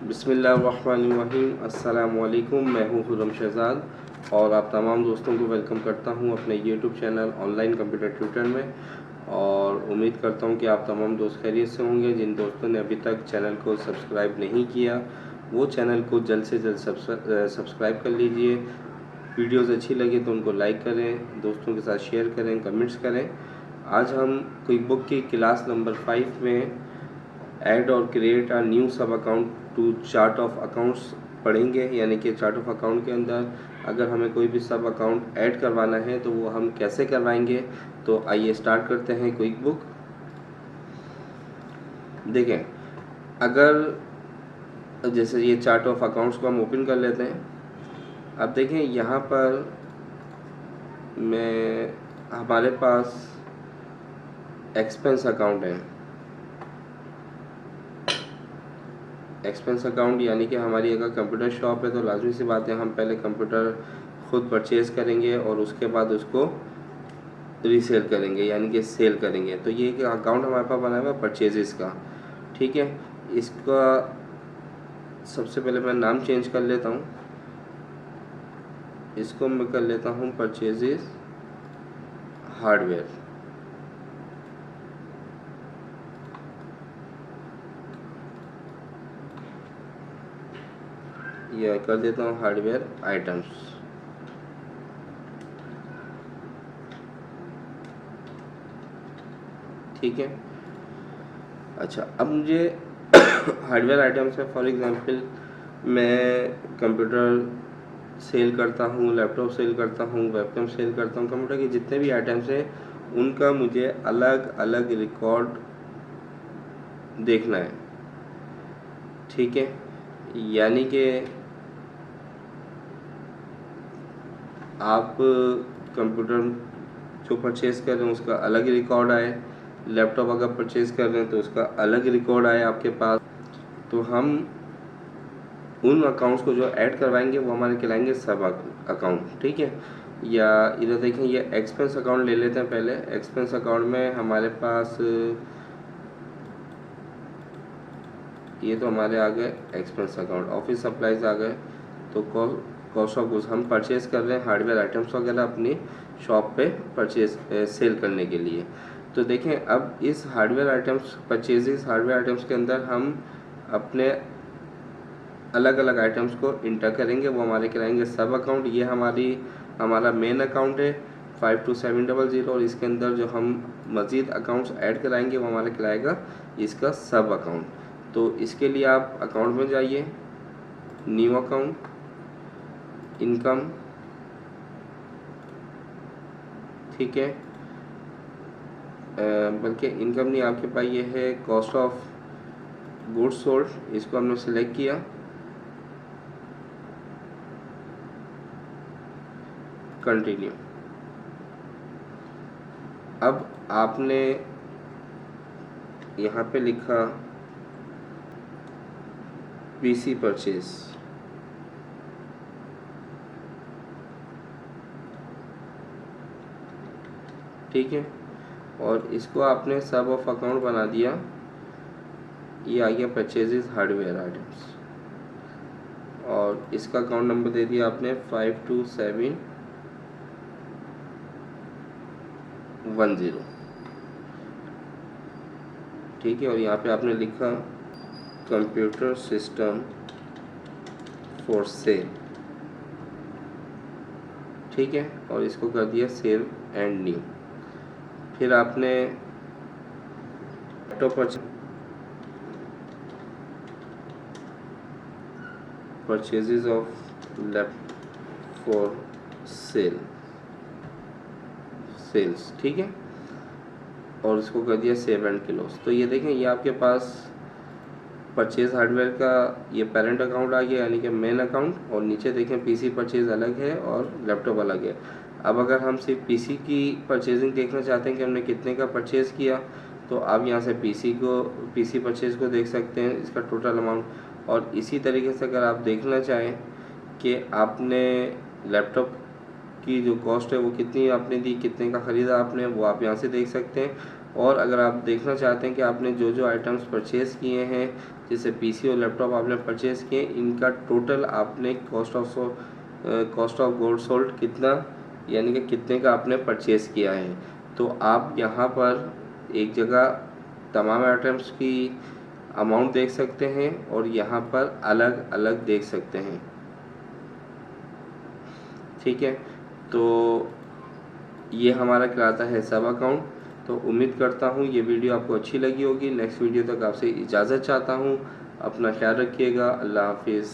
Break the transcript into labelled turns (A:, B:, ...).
A: बिस्मिल्लाहिर्रहमानिर्रहीम। अस्सलामुअलैकुम। मैं हूँ खुर्रम शहज़ाद और आप तमाम दोस्तों को वेलकम करता हूँ अपने YouTube channel online computer tutor में। और उम्मीद करता हूँ कि आप तमाम दोस्त खैरियत से होंगे। जिन दोस्तों ने अभी तक चैनल को सब्सक्राइब नहीं किया वो चैनल को जल्द से जल्द सब्सक्राइब कर लीजिए। वीडियोस अच्छी लगे तो उनको लाइक करें, दोस्तों के साथ शेयर करें, कमेंट्स करें। आज हम क्विक बुक की क्लास नंबर 5 में ऐड और create a new sub account to chart of accounts पढ़ेंगे। यानी कि चार्ट ऑफ अकाउंट के अंदर अगर हमें कोई भी सब अकाउंट ऐड करवाना है तो वो हम कैसे करवाएंगे। तो आइए स्टार्ट करते हैं क्विक बुक। देखें, अगर जैसे ये चार्ट ऑफ अकाउंट्स को हम ओपन कर लेते हैं। अब देखें यहाँ पर हमारे पास एक्सपेंस अकाउंट है। एक्सपेंस अकाउंट यानी कि हमारी अगर कंप्यूटर शॉप है तो लाजमी सी बात है हम पहले कंप्यूटर खुद परचेज़ करेंगे और उसके बाद उसको रीसेल करेंगे यानी कि सेल करेंगे। तो ये एक अकाउंट हमारे पास बना हुआ है परचेजेस का। ठीक है, इसका सबसे पहले मैं नाम चेंज कर लेता हूँ। इसको मैं कर लेता हूँ परचेजेस हार्डवेयर। या कर देता हूँ हार्डवेयर आइटम्स। ठीक है, अच्छा अब मुझे हार्डवेयर आइटम्स में फॉर एग्जांपल मैं कंप्यूटर सेल करता हूँ, लैपटॉप सेल करता हूँ, वेबकैम सेल करता हूँ। कंप्यूटर के जितने भी आइटम्स हैं उनका मुझे अलग अलग रिकॉर्ड देखना है। ठीक है, यानी कि आप कंप्यूटर जो परचेज़ कर रहे हैं उसका अलग रिकॉर्ड आए, लैपटॉप अगर परचेज़ कर रहे हैं तो उसका अलग रिकॉर्ड आए आपके पास। तो हम उन अकाउंट्स को जो ऐड करवाएंगे वो हमारे कहलाएंगे सब अकाउंट। ठीक है, या इधर देखें ये एक्सपेंस अकाउंट ले लेते हैं पहले। एक्सपेंस अकाउंट में हमारे पास ये तो हमारे आ गए एक्सपेंस अकाउंट। ऑफिस सप्लाईज आ गए। तो कॉस्ट ऑफ गुड्स हम परचेज़ कर रहे हैं हार्डवेयर आइटम्स वगैरह अपनी शॉप पे सेल करने के लिए। तो देखें अब इस हार्डवेयर आइटम्स हार्डवेयर आइटम्स के अंदर हम अपने अलग अलग आइटम्स को इंटर करेंगे, वो हमारे कहलाएंगे सब अकाउंट। ये हमारा मेन अकाउंट है 52700 और इसके अंदर जो हम मज़ीद अकाउंट्स ऐड कराएंगे वो हमारा कहलाएगा इसका सब अकाउंट। तो इसके लिए आप अकाउंट में जाइए, न्यू अकाउंट, इनकम। ठीक है, बल्कि इनकम नहीं, आपके पास ये है कॉस्ट ऑफ गुड्स सोल्ड। इसको हमने सेलेक्ट किया, कंटिन्यू। अब आपने यहाँ पे लिखा पीसी परचेज। ठीक है, और इसको आपने सब ऑफ अकाउंट बना दिया। ये आ गया परचेजेस हार्डवेयर आइटम्स और इसका अकाउंट नंबर दे दिया आपने 52710। ठीक है, और यहाँ पे आपने लिखा कंप्यूटर सिस्टम फॉर सेल। ठीक है, और इसको कर दिया सेव एंड न्यू। फिर आपने laptop purchases of laptop for sales. ठीक है, और इसको कर दिया सेव एंड क्लोज। तो ये देखें ये आपके पास परचेज हार्डवेयर का ये पेरेंट अकाउंट आ गया यानी कि मेन अकाउंट। और नीचे देखें पीसी परचेज अलग है और लैपटॉप अलग है। अब अगर हम सिर्फ पीसी की परचेजिंग देखना चाहते हैं कि हमने कितने का परचेज़ किया तो आप यहाँ से पीसी परचेज़ को देख सकते हैं, इसका टोटल अमाउंट। और इसी तरीके से अगर आप देखना चाहें कि आपने लैपटॉप की जो कॉस्ट है वो कितनी आपने दी, कितने का ख़रीदा आपने, वो आप यहाँ से देख सकते हैं। और अगर आप देखना चाहते हैं कि आपने जो जो आइटम्स परचेज़ किए हैं, जैसे पीसी और लैपटॉप आपने परचेज़ किए, इनका टोटल आपने कॉस्ट ऑफ गुड सोल्ड कितना, यानी कि कितने का आपने परचेज़ किया है। तो आप यहाँ पर एक जगह तमाम आइटम्स की अमाउंट देख सकते हैं और यहाँ पर अलग अलग देख सकते हैं। ठीक है, तो ये हमारा कहलाता है सब अकाउंट। तो उम्मीद करता हूँ ये वीडियो आपको अच्छी लगी होगी। नेक्स्ट वीडियो तक आपसे इजाज़त चाहता हूँ। अपना ख्याल रखिएगा। अल्लाह हाफिज़।